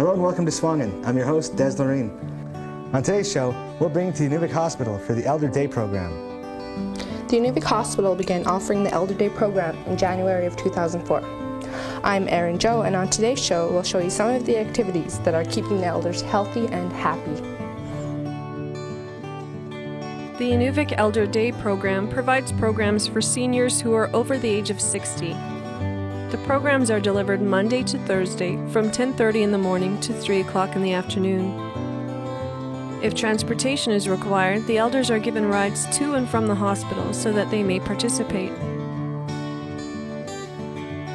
Hello and welcome to Swangan. I'm your host, Des Lorraine. On today's show, we'll bring you to the Inuvik Hospital for the Elder Day program. The Inuvik Hospital began offering the Elder Day program in January of 2004. I'm Erin Joe, and on today's show, we'll show you some of the activities that are keeping the elders healthy and happy. The Inuvik Elder Day program provides programs for seniors who are over the age of 60. The programs are delivered Monday to Thursday from 10:30 in the morning to 3 o'clock in the afternoon. If transportation is required, the elders are given rides to and from the hospital so that they may participate.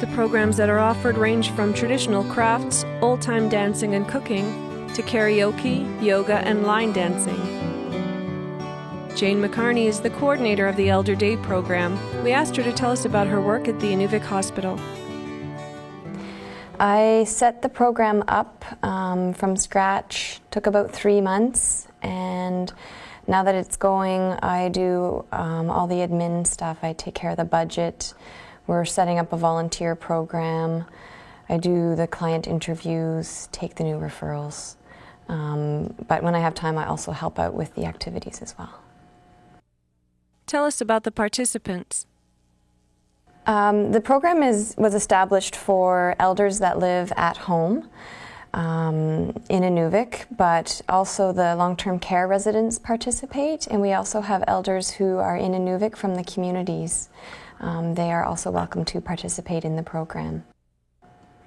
The programs that are offered range from traditional crafts, old-time dancing and cooking, to karaoke, yoga, and line dancing. Jane McCarney is the coordinator of the Elder Day program. We asked her to tell us about her work at the Inuvik Hospital. I set the program up from scratch, took about 3 months, and now that it's going, I do all the admin stuff. I take care of the budget. We're setting up a volunteer program. I do the client interviews, take the new referrals. But when I have time, I also help out with the activities as well. Tell us about the participants. The program was established for elders that live at home in Inuvik, but also the long-term care residents participate, and we also have elders who are in Inuvik from the communities. They are also welcome to participate in the program.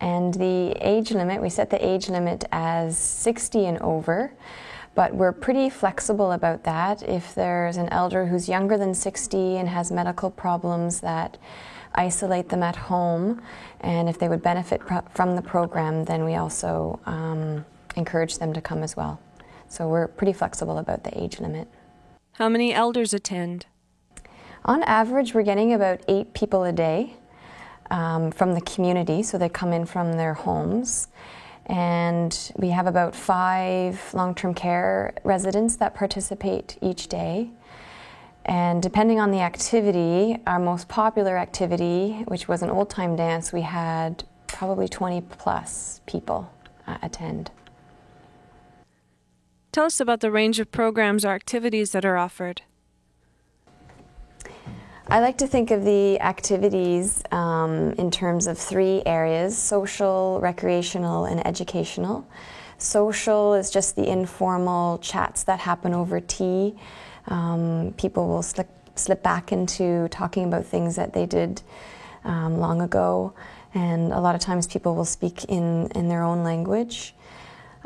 And the age limit, we set the age limit as 60 and over, but we're pretty flexible about that. If there's an elder who's younger than 60 and has medical problems that isolate them at home, and if they would benefit from the program, then we also encourage them to come as well. So we're pretty flexible about the age limit. How many elders attend? On average, we're getting about 8 people a day from the community, so they come in from their homes. And we have about 5 long-term care residents that participate each day. And depending on the activity, our most popular activity, which was an old-time dance, we had probably 20 plus people attend. Tell us about the range of programs or activities that are offered. I like to think of the activities in terms of 3 areas: social, recreational, and educational. Social is just the informal chats that happen over tea. People will slip back into talking about things that they did long ago, and a lot of times people will speak in their own language.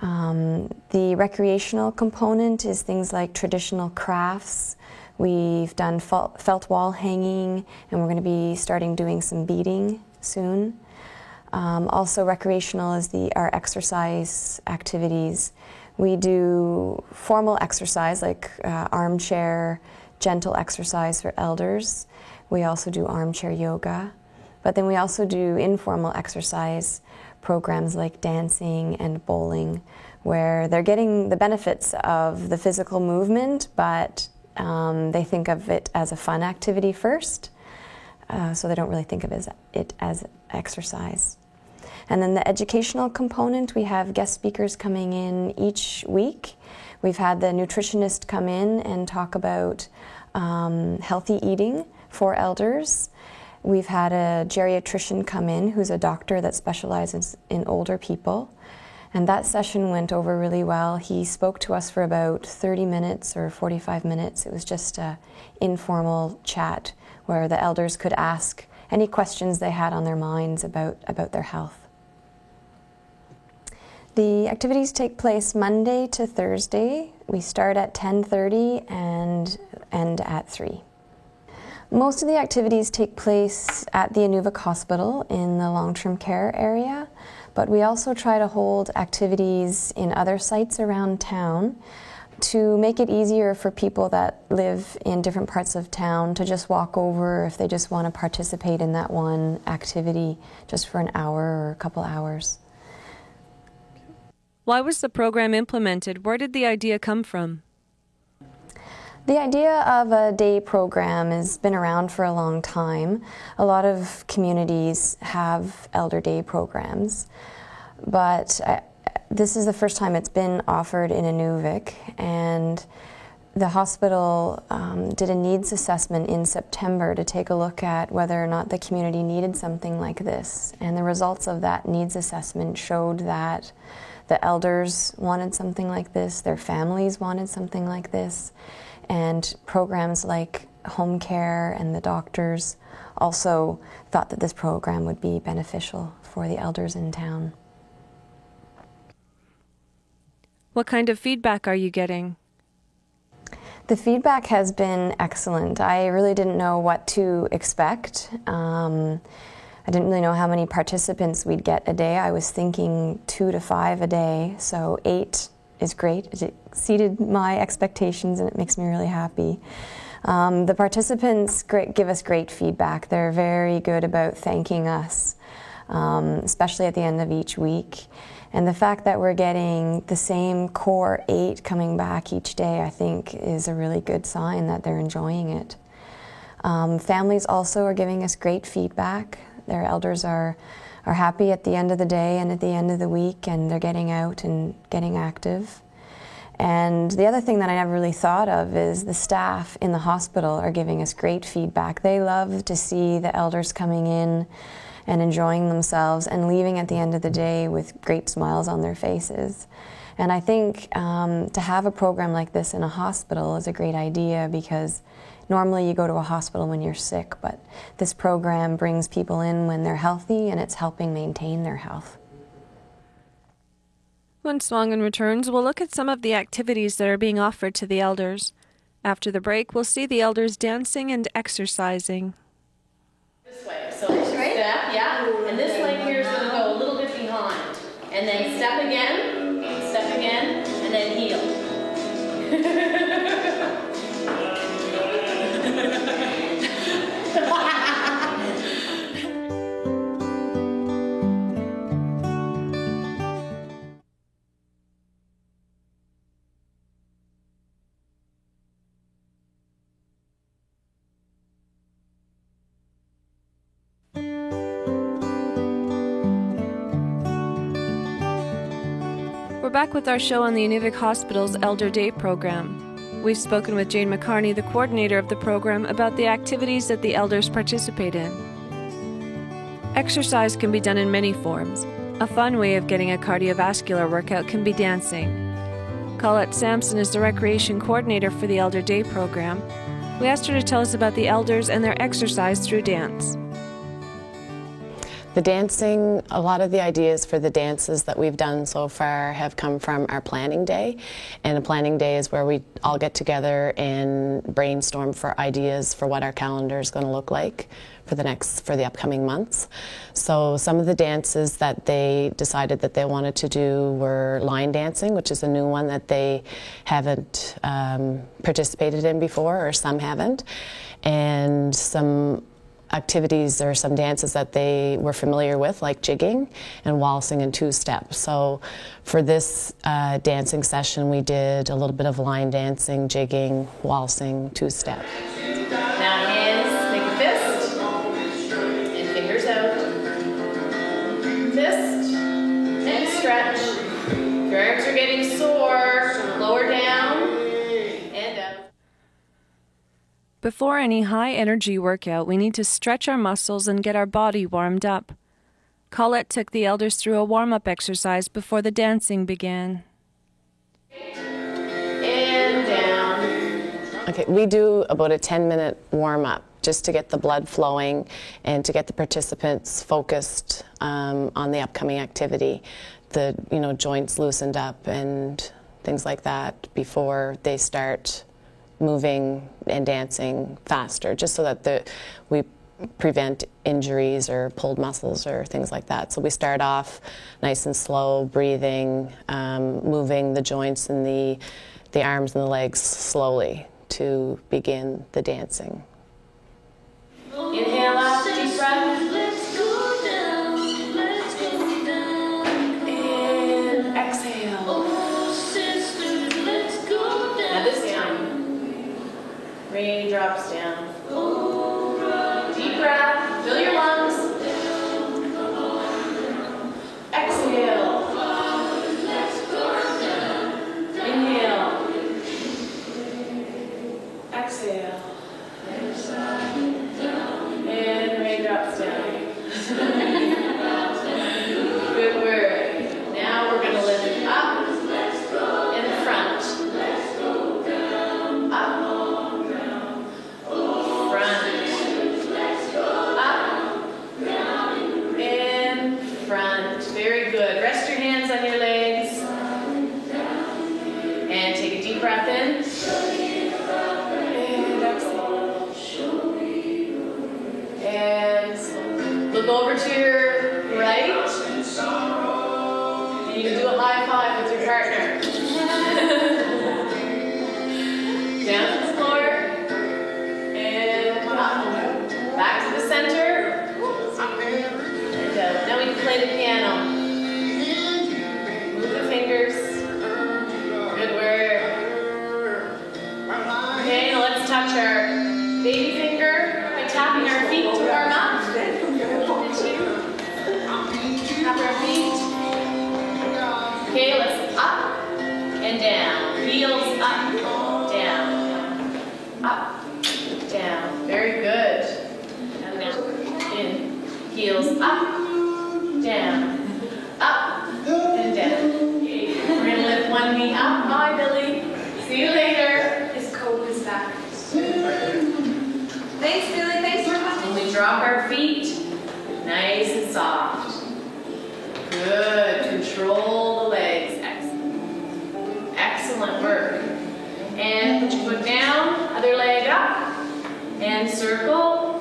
The recreational component is things like traditional crafts. We've done felt wall hanging, and we're going to be starting doing some beading soon. Also recreational is our exercise activities. We do formal exercise like armchair, gentle exercise for elders. We also do armchair yoga. But then we also do informal exercise programs like dancing and bowling, where they're getting the benefits of the physical movement, but they think of it as a fun activity first, so they don't really think of it as exercise. And then the educational component, we have guest speakers coming in each week. We've had the nutritionist come in and talk about healthy eating for elders. We've had a geriatrician come in who's a doctor that specializes in older people. And that session went over really well. He spoke to us for about 30 minutes or 45 minutes. It was just an informal chat where the elders could ask any questions they had on their minds about their health. The activities take place Monday to Thursday. We start at 10:30 and end at 3. Most of the activities take place at the Inuvik Hospital in the long-term care area, but we also try to hold activities in other sites around town to make it easier for people that live in different parts of town to just walk over if they just want to participate in that one activity just for an hour or a couple hours. Why was the program implemented? Where did the idea come from? The idea of a day program has been around for a long time. A lot of communities have Elder Day programs, but This is the first time it's been offered in Inuvik, and the hospital did a needs assessment in September to take a look at whether or not the community needed something like this. And the results of that needs assessment showed that the elders wanted something like this, their families wanted something like this, and programs like home care and the doctors also thought that this program would be beneficial for the elders in town. What kind of feedback are you getting? The feedback has been excellent. I really didn't know what to expect. I didn't really know how many participants we'd get a day. I was thinking 2 to 5 a day, so 8 is great. It exceeded my expectations and it makes me really happy. The participants give us great feedback. They're very good about thanking us, especially at the end of each week. And the fact that we're getting the same core 8 coming back each day, I think, is a really good sign that they're enjoying it. Families also are giving us great feedback. Their elders are happy at the end of the day and at the end of the week, and they're getting out and getting active. And the other thing that I never really thought of is the staff in the hospital are giving us great feedback. They love to see the elders coming in and enjoying themselves and leaving at the end of the day with great smiles on their faces. And I think to have a program like this in a hospital is a great idea, because normally you go to a hospital when you're sick, but this program brings people in when they're healthy, and it's helping maintain their health. When Swangan returns, we'll look at some of the activities that are being offered to the elders. After the break, we'll see the elders dancing and exercising. This way, so step, yeah, and this leg here is going to go a little bit behind, and then step again, and then heel. We're back with our show on the Inuvik Hospital's Elder Day program. We've spoken with Jane McCarney, the coordinator of the program, about the activities that the elders participate in. Exercise can be done in many forms. A fun way of getting a cardiovascular workout can be dancing. Colette Sampson is the recreation coordinator for the Elder Day program. We asked her to tell us about the elders and their exercise through dance. The dancing, a lot of the ideas for the dances that we've done so far have come from our planning day. And a planning day is where we all get together and brainstorm for ideas for what our calendar is going to look like for the upcoming months. So some of the dances that they decided that they wanted to do were line dancing, which is a new one that they haven't participated in before, or some haven't, and some activities or some dances that they were familiar with, like jigging and waltzing and two-step. So for this dancing session, we did a little bit of line dancing, jigging, waltzing, two-step. Now hands, make a fist, and fingers out. Fist, and stretch. If your arms are getting sore, lower down, and up. Before any high-energy workout, we need to stretch our muscles and get our body warmed up. Colette took the elders through a warm-up exercise before the dancing began. And down. Okay, we do about a 10-minute warm-up just to get the blood flowing and to get the participants focused on the upcoming activity. The joints loosened up and things like that before they start moving and dancing faster, just so that we prevent injuries or pulled muscles or things like that. So we start off nice and slow, breathing, moving the joints and the arms and the legs slowly to begin the dancing. Inhale out, deep breath. And exhale. Now this down. Raindrops down. Deep breath. Fill your lungs. Exhale. And you can do a high five with your partner. Down to the floor. And up. Back to the center. And out. Now we can play the piano. Move the fingers. Good work. Okay, now let's touch our baby finger by tapping our feet to warm up. Tap our feet. Okay, let's up and down. Heels up, down. Up, down. Very good. And now in. Heels up, down. Up and down. Okay. We're going to lift one knee up. Bye, Billy. See you later. His coat is back. Thanks, Billy. Thanks for coming. And we drop our feet nice and soft. Good. Control the legs. Excellent. Excellent work. And put your foot down, other leg up, and circle.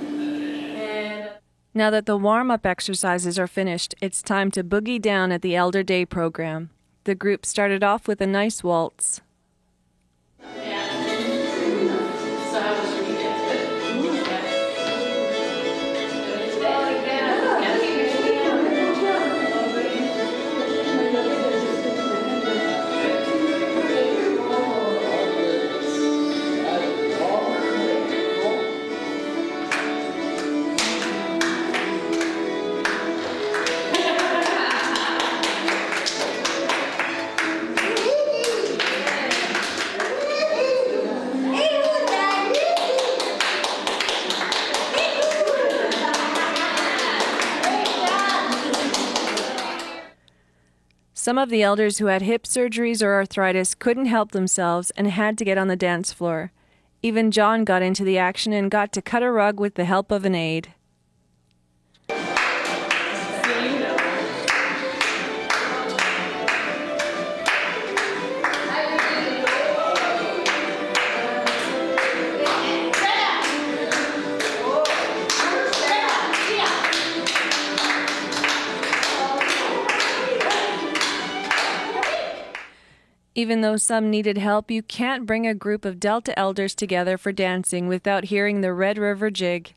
And Now that the warm-up exercises are finished, it's time to boogie down at the Elder Day program. The group started off with a nice waltz. Some of the elders who had hip surgeries or arthritis couldn't help themselves and had to get on the dance floor. Even John got into the action and got to cut a rug with the help of an aide. Even though some needed help, you can't bring a group of Delta elders together for dancing without hearing the Red River Jig.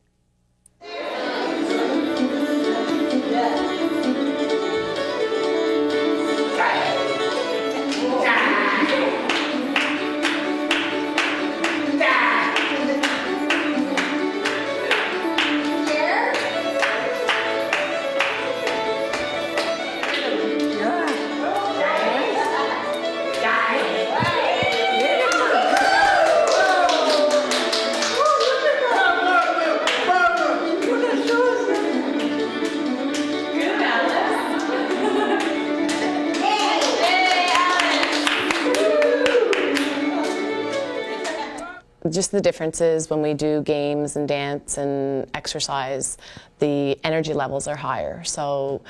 Just the differences when we do games and dance and exercise, the energy levels are higher. So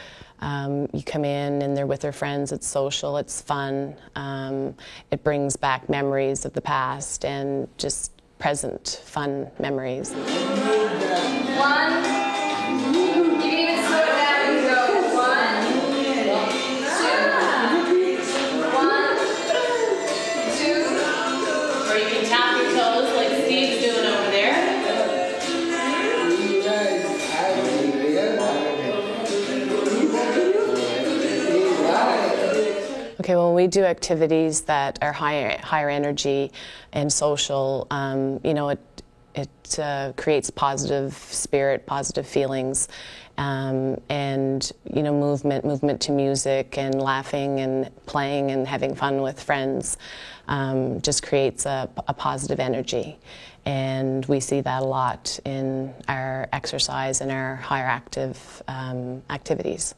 you come in and they're with their friends, it's social, it's fun. It brings back memories of the past and just present fun memories. One. You can even slow it down and go 1, 2, 1, 2. Or you can tap your toes like Steve's doing over there. Okay, when we do activities that are higher energy and social, you know, it creates positive spirit, positive feelings, and you know, movement to music and laughing and playing and having fun with friends, just creates a positive energy, and we see that a lot in our exercise and our higher active activities.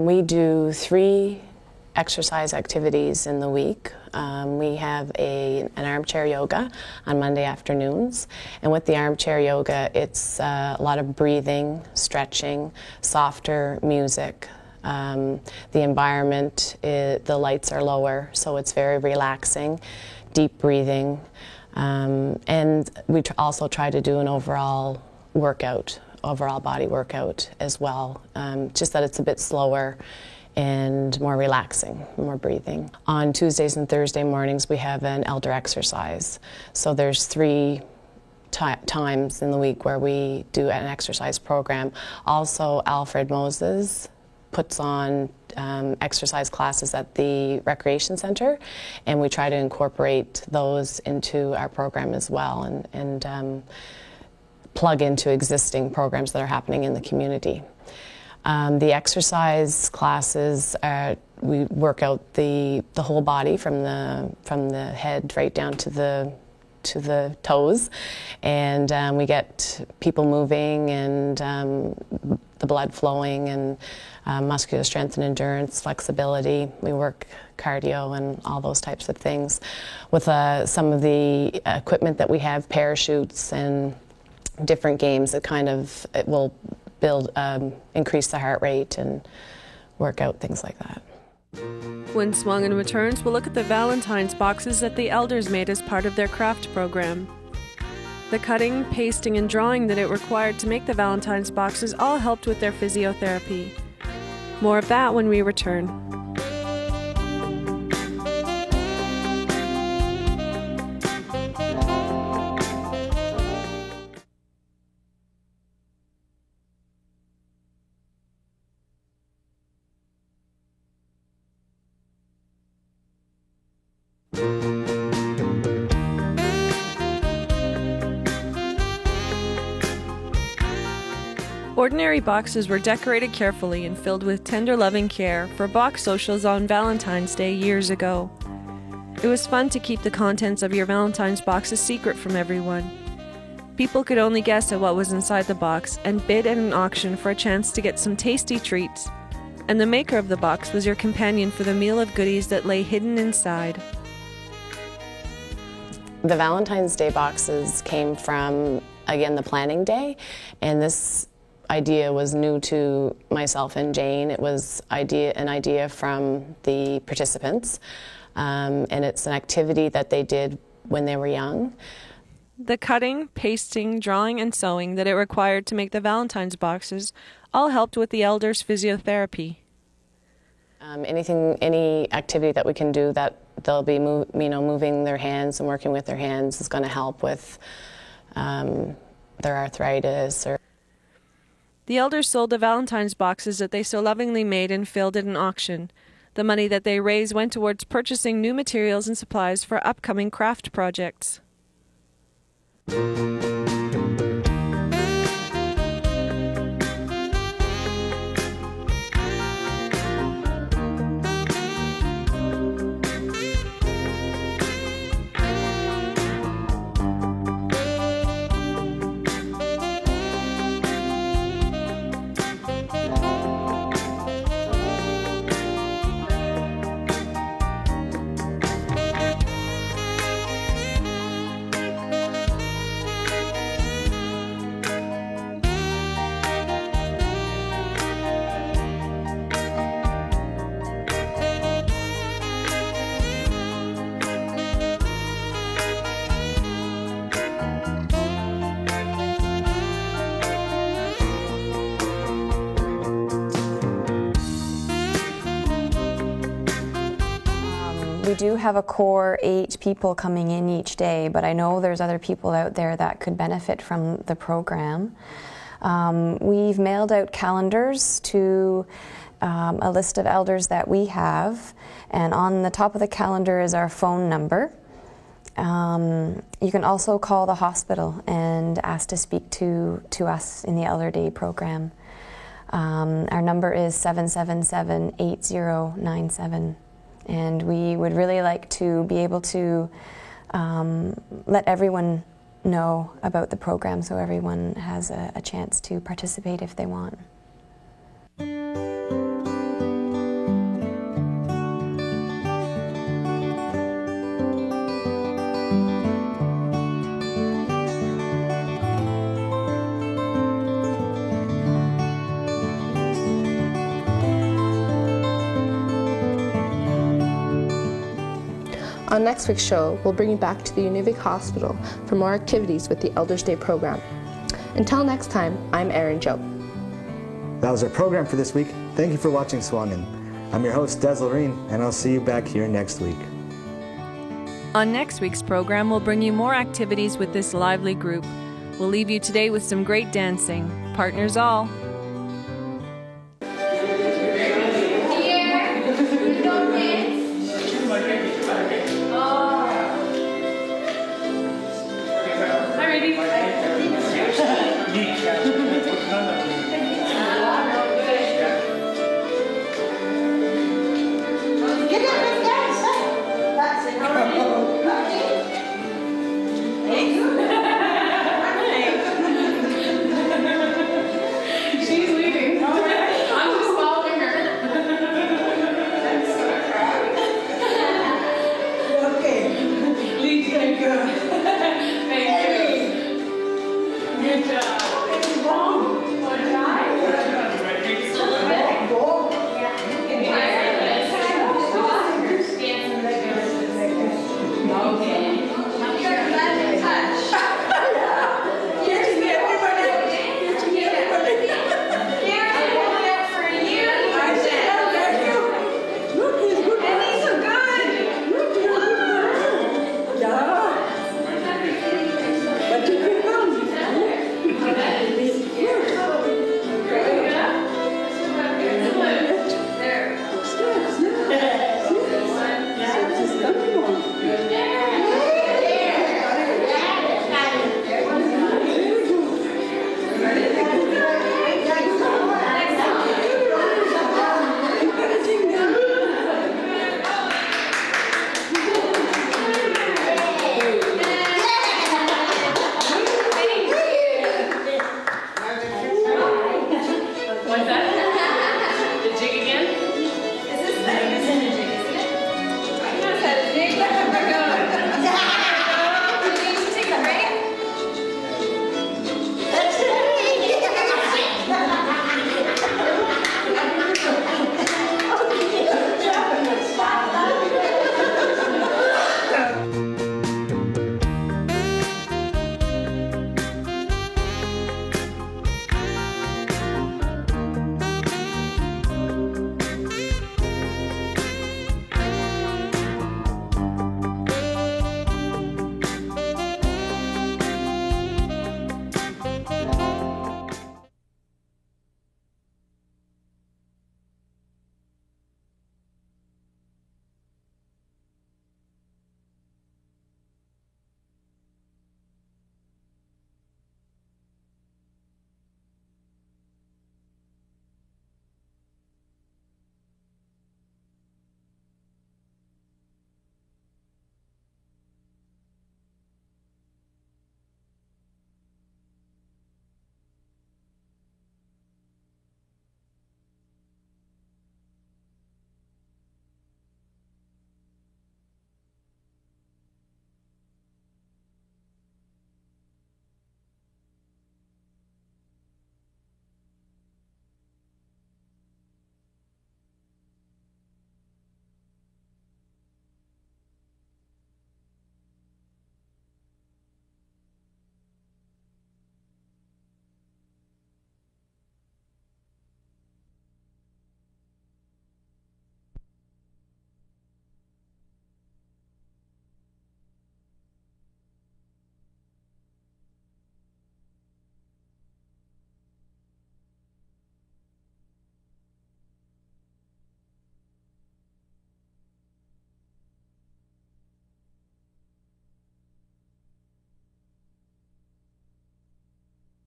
We do 3 exercise activities in the week. We have an armchair yoga on Monday afternoons, and with the armchair yoga it's a lot of breathing, stretching, softer music. The environment, the lights are lower, so it's very relaxing, deep breathing, and we also try to do an overall body workout as well, just that it's a bit slower and more relaxing, more breathing. On Tuesdays and Thursday mornings we have an elder exercise. So there's 3 times in the week where we do an exercise program. Also, Alfred Moses puts on exercise classes at the recreation center, and we try to incorporate those into our program as well, and plug into existing programs that are happening in the community. The exercise classes, we work out the whole body from the head right down to the toes, and we get people moving and the blood flowing, and muscular strength and endurance, flexibility. We work cardio and all those types of things with some of the equipment that we have, parachutes and different games that it will increase the heart rate and work out things like that. When Swangan returns, we'll look at the Valentine's boxes that the elders made as part of their craft program. The cutting, pasting, and drawing that it required to make the Valentine's boxes all helped with their physiotherapy. More of that when we return. Ordinary boxes were decorated carefully and filled with tender loving care for box socials on Valentine's Day years ago. It was fun to keep the contents of your Valentine's box a secret from everyone. People could only guess at what was inside the box and bid at an auction for a chance to get some tasty treats. And the maker of the box was your companion for the meal of goodies that lay hidden inside. The Valentine's Day boxes came from, again, the planning day, and this idea was new to myself and Jane. It was an idea from the participants, and it's an activity that they did when they were young. The cutting, pasting, drawing, and sewing that it required to make the Valentine's boxes all helped with the elders' physiotherapy. Any activity that we can do that they'll be moving their hands and working with their hands is going to help with their arthritis. The elders sold the Valentine's boxes that they so lovingly made and filled at an auction. The money that they raised went towards purchasing new materials and supplies for upcoming craft projects. We do have a core 8 people coming in each day, but I know there's other people out there that could benefit from the program. We've mailed out calendars to a list of elders that we have, and on the top of the calendar is our phone number. You can also call the hospital and ask to speak to us in the Elder Day program. Our number is 777-8097. And we would really like to be able to let everyone know about the program so everyone has a chance to participate if they want. On next week's show, we'll bring you back to the Inuvik Hospital for more activities with the Elders Day program. Until next time, I'm Erin Joe. That was our program for this week. Thank you for watching Swungen. I'm your host, Des Loreen, and I'll see you back here next week. On next week's program, we'll bring you more activities with this lively group. We'll leave you today with some great dancing. Partners all.